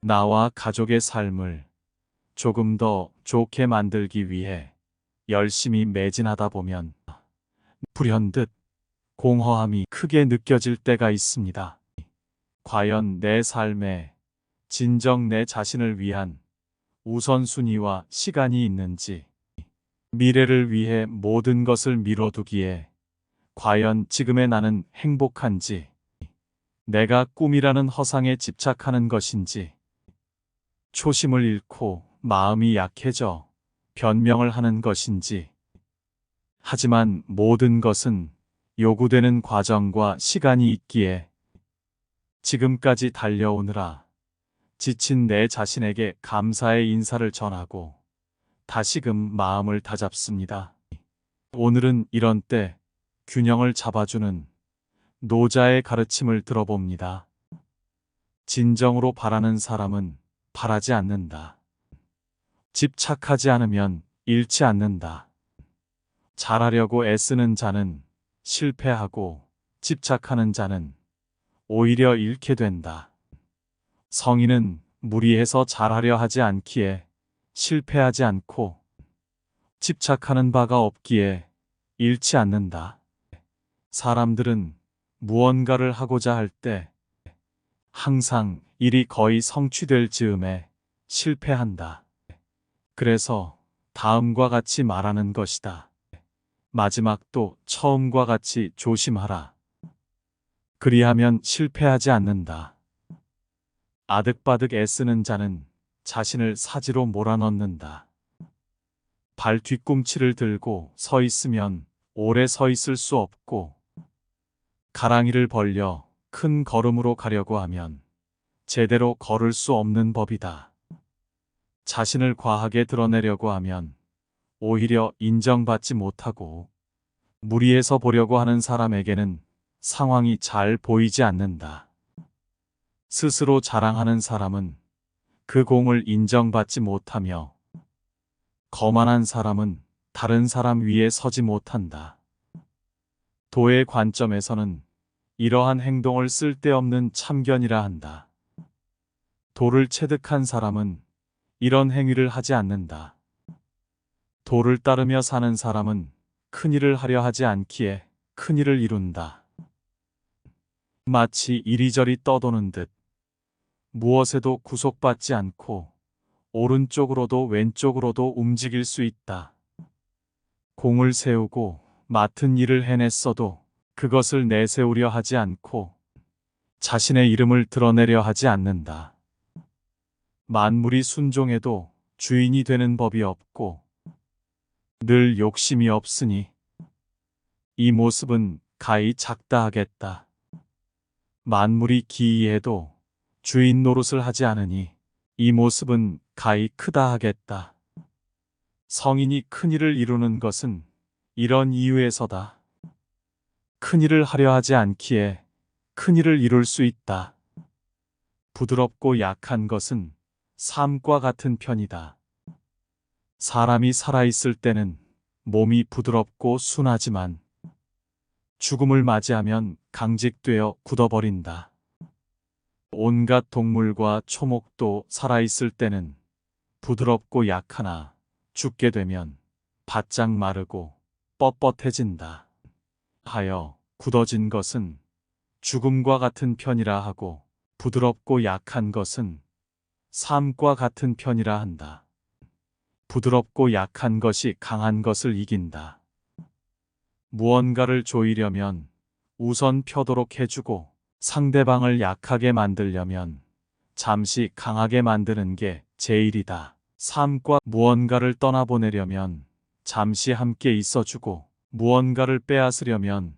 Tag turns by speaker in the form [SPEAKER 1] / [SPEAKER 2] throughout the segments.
[SPEAKER 1] 나와 가족의 삶을 조금 더 좋게 만들기 위해 열심히 매진하다 보면 불현듯 공허함이 크게 느껴질 때가 있습니다. 과연 내 삶에 진정 내 자신을 위한 우선순위와 시간이 있는지, 미래를 위해 모든 것을 미뤄두기에 과연 지금의 나는 행복한지, 내가 꿈이라는 허상에 집착하는 것인지, 초심을 잃고 마음이 약해져 변명을 하는 것인지. 하지만 모든 것은 요구되는 과정과 시간이 있기에 지금까지 달려오느라 지친 내 자신에게 감사의 인사를 전하고 다시금 마음을 다잡습니다. 오늘은 이런 때 균형을 잡아주는 노자의 가르침을 들어봅니다. 진정으로 바라는 사람은 바라지 않는다. 집착하지 않으면 잃지 않는다. 잘하려고 애쓰는 자는 실패하고 집착하는 자는 오히려 잃게 된다. 성인은 무리해서 잘하려 하지 않기에 실패하지 않고 집착하는 바가 없기에 잃지 않는다. 사람들은 무언가를 하고자 할 때 항상 일이 거의 성취될 즈음에 실패한다. 그래서 다음과 같이 말하는 것이다. 마지막도 처음과 같이 조심하라. 그리하면 실패하지 않는다. 아득바득 애쓰는 자는 자신을 사지로 몰아넣는다. 발 뒤꿈치를 들고 서 있으면 오래 서 있을 수 없고, 가랑이를 벌려 큰 걸음으로 가려고 하면 제대로 걸을 수 없는 법이다. 자신을 과하게 드러내려고 하면 오히려 인정받지 못하고, 무리해서 보려고 하는 사람에게는 상황이 잘 보이지 않는다. 스스로 자랑하는 사람은 그 공을 인정받지 못하며, 거만한 사람은 다른 사람 위에 서지 못한다. 도의 관점에서는 이러한 행동을 쓸데없는 참견이라 한다. 도를 체득한 사람은 이런 행위를 하지 않는다. 도를 따르며 사는 사람은 큰일을 하려 하지 않기에 큰일을 이룬다. 마치 이리저리 떠도는 듯 무엇에도 구속받지 않고 오른쪽으로도 왼쪽으로도 움직일 수 있다. 공을 세우고 맡은 일을 해냈어도 그것을 내세우려 하지 않고 자신의 이름을 드러내려 하지 않는다. 만물이 순종해도 주인이 되는 법이 없고 늘 욕심이 없으니 이 모습은 가히 작다 하겠다. 만물이 기이해도 주인 노릇을 하지 않으니 이 모습은 가히 크다 하겠다. 성인이 큰일을 이루는 것은 이런 이유에서다. 큰일을 하려 하지 않기에 큰일을 이룰 수 있다. 부드럽고 약한 것은 삶과 같은 편이다. 사람이 살아있을 때는 몸이 부드럽고 순하지만 죽음을 맞이하면 강직되어 굳어버린다. 온갖 동물과 초목도 살아있을 때는 부드럽고 약하나 죽게 되면 바짝 마르고 뻣뻣해진다. 하여 굳어진 것은 죽음과 같은 편이라 하고 부드럽고 약한 것은 삶과 같은 편이라 한다. 부드럽고 약한 것이 강한 것을 이긴다. 무언가를 조이려면 우선 펴도록 해주고 상대방을 약하게 만들려면 잠시 강하게 만드는 게 제일이다. 삶과 무언가를 떠나보내려면 잠시 함께 있어주고 무언가를 빼앗으려면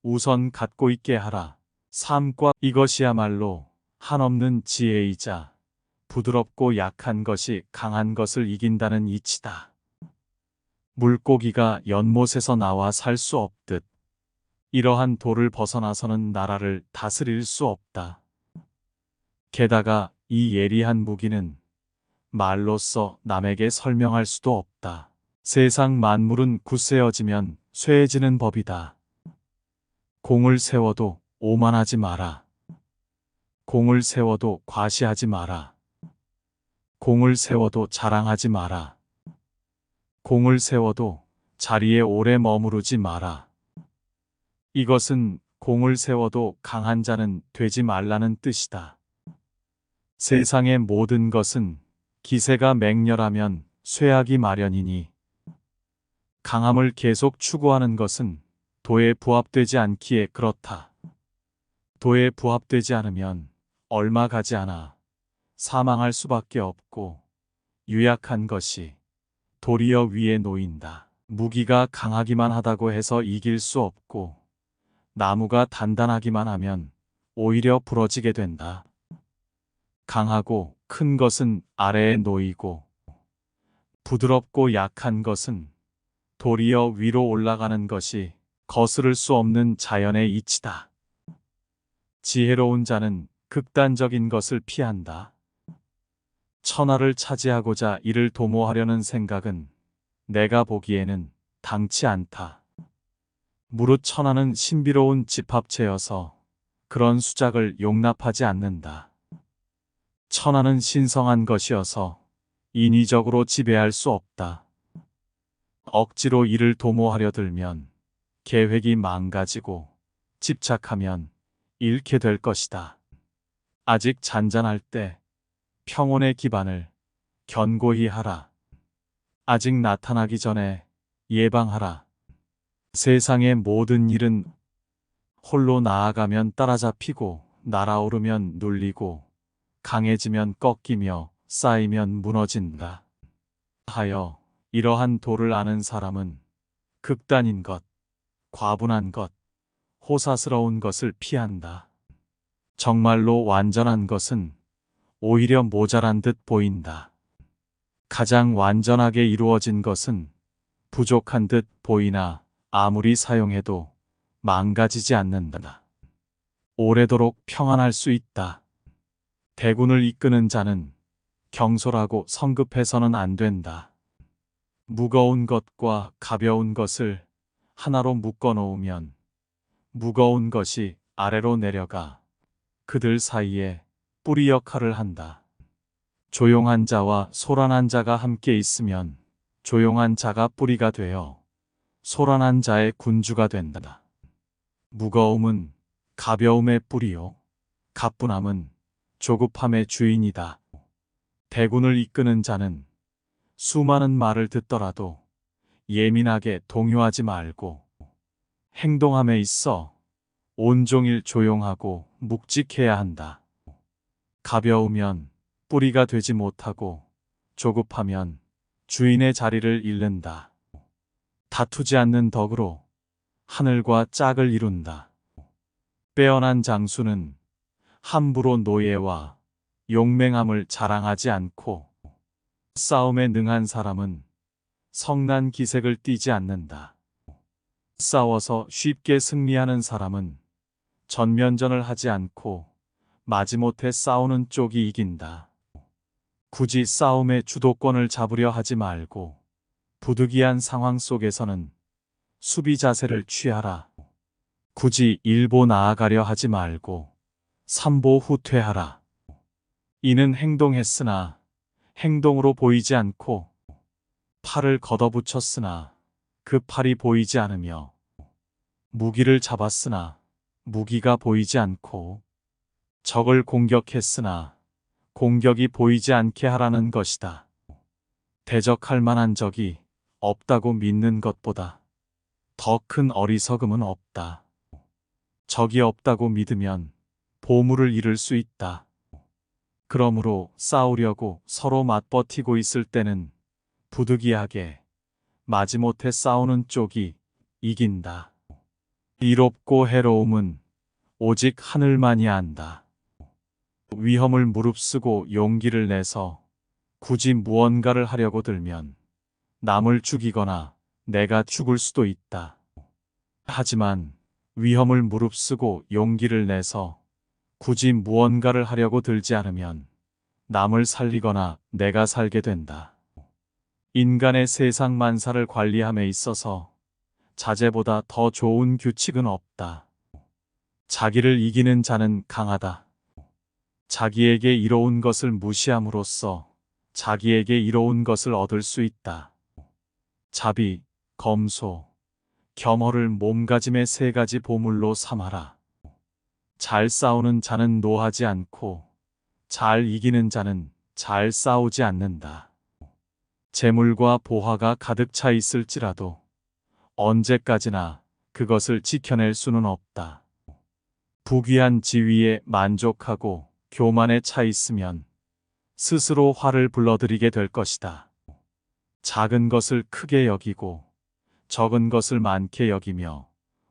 [SPEAKER 1] 우선 갖고 있게 하라. 삶과 이것이야말로 한없는 지혜이자 부드럽고 약한 것이 강한 것을 이긴다는 이치다. 물고기가 연못에서 나와 살 수 없듯 이러한 도를 벗어나서는 나라를 다스릴 수 없다. 게다가 이 예리한 무기는 말로써 남에게 설명할 수도 없다. 세상 만물은 굳세어지면 쇠해지는 법이다. 공을 세워도 오만하지 마라. 공을 세워도 과시하지 마라. 공을 세워도 자랑하지 마라. 공을 세워도 자리에 오래 머무르지 마라. 이것은 공을 세워도 강한 자는 되지 말라는 뜻이다. 세상의 모든 것은 기세가 맹렬하면 쇠하기 마련이니 강함을 계속 추구하는 것은 도에 부합되지 않기에 그렇다. 도에 부합되지 않으면 얼마 가지 않아 사망할 수밖에 없고 유약한 것이 도리어 위에 놓인다. 무기가 강하기만 하다고 해서 이길 수 없고 나무가 단단하기만 하면 오히려 부러지게 된다. 강하고 큰 것은 아래에 놓이고 부드럽고 약한 것은 도리어 위로 올라가는 것이 거스를 수 없는 자연의 이치다. 지혜로운 자는 극단적인 것을 피한다. 천하를 차지하고자 이를 도모하려는 생각은 내가 보기에는 당치 않다. 무릇 천하는 신비로운 집합체여서 그런 수작을 용납하지 않는다. 천하는 신성한 것이어서 인위적으로 지배할 수 없다. 억지로 이를 도모하려 들면 계획이 망가지고 집착하면 잃게 될 것이다. 아직 잔잔할 때 평온의 기반을 견고히 하라. 아직 나타나기 전에 예방하라. 세상의 모든 일은 홀로 나아가면 따라잡히고 날아오르면 눌리고 강해지면 꺾이며 쌓이면 무너진다. 하여 이러한 도를 아는 사람은 극단인 것, 과분한 것, 호사스러운 것을 피한다. 정말로 완전한 것은 오히려 모자란 듯 보인다. 가장 완전하게 이루어진 것은 부족한 듯 보이나 아무리 사용해도 망가지지 않는다. 오래도록 평안할 수 있다. 대군을 이끄는 자는 경솔하고 성급해서는 안 된다. 무거운 것과 가벼운 것을 하나로 묶어 놓으면 무거운 것이 아래로 내려가 그들 사이에 뿌리 역할을 한다. 조용한 자와 소란한 자가 함께 있으면 조용한 자가 뿌리가 되어 소란한 자의 군주가 된다. 무거움은 가벼움의 뿌리요, 가뿐함은 조급함의 주인이다. 대군을 이끄는 자는 수많은 말을 듣더라도 예민하게 동요하지 말고 행동함에 있어 온종일 조용하고 묵직해야 한다. 가벼우면 뿌리가 되지 못하고 조급하면 주인의 자리를 잃는다. 다투지 않는 덕으로 하늘과 짝을 이룬다. 빼어난 장수는 함부로 노예와 용맹함을 자랑하지 않고 싸움에 능한 사람은 성난 기색을 띠지 않는다. 싸워서 쉽게 승리하는 사람은 전면전을 하지 않고 마지못해 싸우는 쪽이 이긴다. 굳이 싸움의 주도권을 잡으려 하지 말고 부득이한 상황 속에서는 수비 자세를 취하라. 굳이 일보 나아가려 하지 말고 삼보 후퇴하라. 이는 행동했으나 행동으로 보이지 않고 팔을 걷어붙였으나 그 팔이 보이지 않으며 무기를 잡았으나 무기가 보이지 않고 적을 공격했으나 공격이 보이지 않게 하라는 것이다. 대적할 만한 적이 없다고 믿는 것보다 더 큰 어리석음은 없다. 적이 없다고 믿으면 보물을 잃을 수 있다. 그러므로 싸우려고 서로 맞버티고 있을 때는 부득이하게 마지못해 싸우는 쪽이 이긴다. 이롭고 해로움은 오직 하늘만이 안다. 위험을 무릅쓰고 용기를 내서 굳이 무언가를 하려고 들면 남을 죽이거나 내가 죽을 수도 있다. 하지만 위험을 무릅쓰고 용기를 내서 굳이 무언가를 하려고 들지 않으면 남을 살리거나 내가 살게 된다. 인간의 세상 만사를 관리함에 있어서 자제보다 더 좋은 규칙은 없다. 자기를 이기는 자는 강하다. 자기에게 이로운 것을 무시함으로써 자기에게 이로운 것을 얻을 수 있다. 자비, 검소, 겸허를 몸가짐의 세 가지 보물로 삼아라. 잘 싸우는 자는 노하지 않고 잘 이기는 자는 잘 싸우지 않는다. 재물과 보화가 가득 차 있을지라도 언제까지나 그것을 지켜낼 수는 없다. 부귀한 지위에 만족하고 교만에 차 있으면 스스로 화를 불러들이게 될 것이다. 작은 것을 크게 여기고 적은 것을 많게 여기며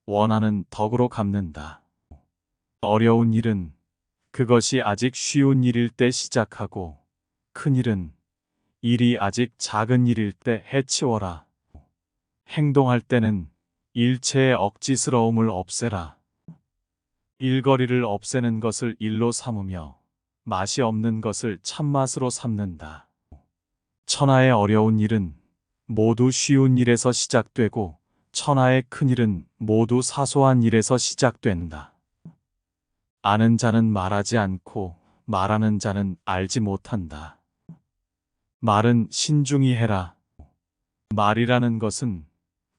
[SPEAKER 1] 원하는 덕으로 갚는다. 어려운 일은 그것이 아직 쉬운 일일 때 시작하고 큰 일은 일이 아직 작은 일일 때 해치워라. 행동할 때는 일체의 억지스러움을 없애라. 일거리를 없애는 것을 일로 삼으며 맛이 없는 것을 참맛으로 삼는다. 천하의 어려운 일은 모두 쉬운 일에서 시작되고 천하의 큰 일은 모두 사소한 일에서 시작된다. 아는 자는 말하지 않고 말하는 자는 알지 못한다. 말은 신중히 해라. 말이라는 것은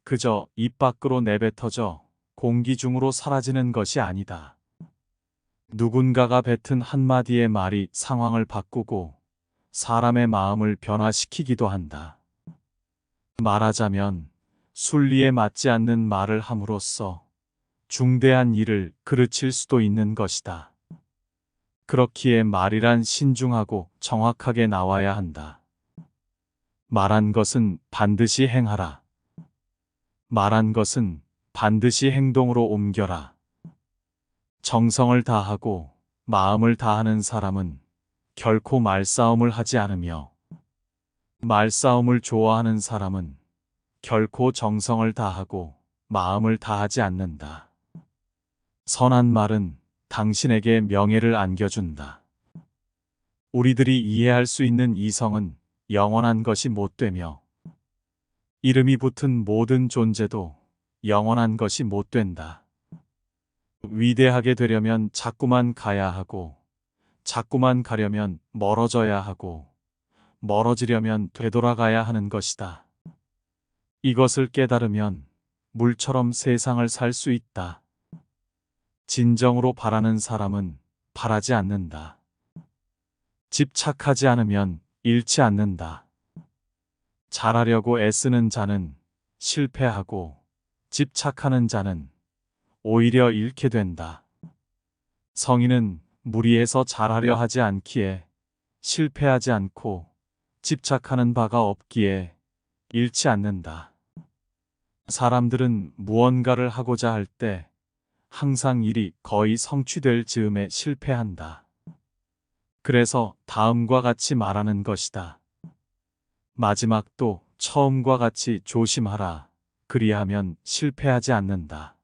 [SPEAKER 1] 그저 입 밖으로 내뱉어져 공기 중으로 사라지는 것이 아니다. 누군가가 뱉은 한마디의 말이 상황을 바꾸고 사람의 마음을 변화시키기도 한다. 말하자면 순리에 맞지 않는 말을 함으로써 중대한 일을 그르칠 수도 있는 것이다. 그렇기에 말이란 신중하고 정확하게 나와야 한다. 말한 것은 반드시 행하라. 말한 것은 반드시 행동으로 옮겨라. 정성을 다하고 마음을 다하는 사람은 결코 말싸움을 하지 않으며 말싸움을 좋아하는 사람은 결코 정성을 다하고 마음을 다하지 않는다. 선한 말은 당신에게 명예를 안겨준다. 우리들이 이해할 수 있는 이성은 영원한 것이 못 되며 이름이 붙은 모든 존재도 영원한 것이 못 된다. 위대하게 되려면 자꾸만 가야 하고 자꾸만 가려면 멀어져야 하고 멀어지려면 되돌아가야 하는 것이다. 이것을 깨달으면 물처럼 세상을 살 수 있다. 진정으로 바라는 사람은 바라지 않는다. 집착하지 않으면 잃지 않는다. 잘하려고 애쓰는 자는 실패하고 집착하는 자는 오히려 잃게 된다. 성인은 무리해서 잘하려 하지 않기에 실패하지 않고 집착하는 바가 없기에 잃지 않는다. 사람들은 무언가를 하고자 할 때 항상 일이 거의 성취될 즈음에 실패한다. 그래서 다음과 같이 말하는 것이다. 마지막도 처음과 같이 조심하라. 그리하면 실패하지 않는다.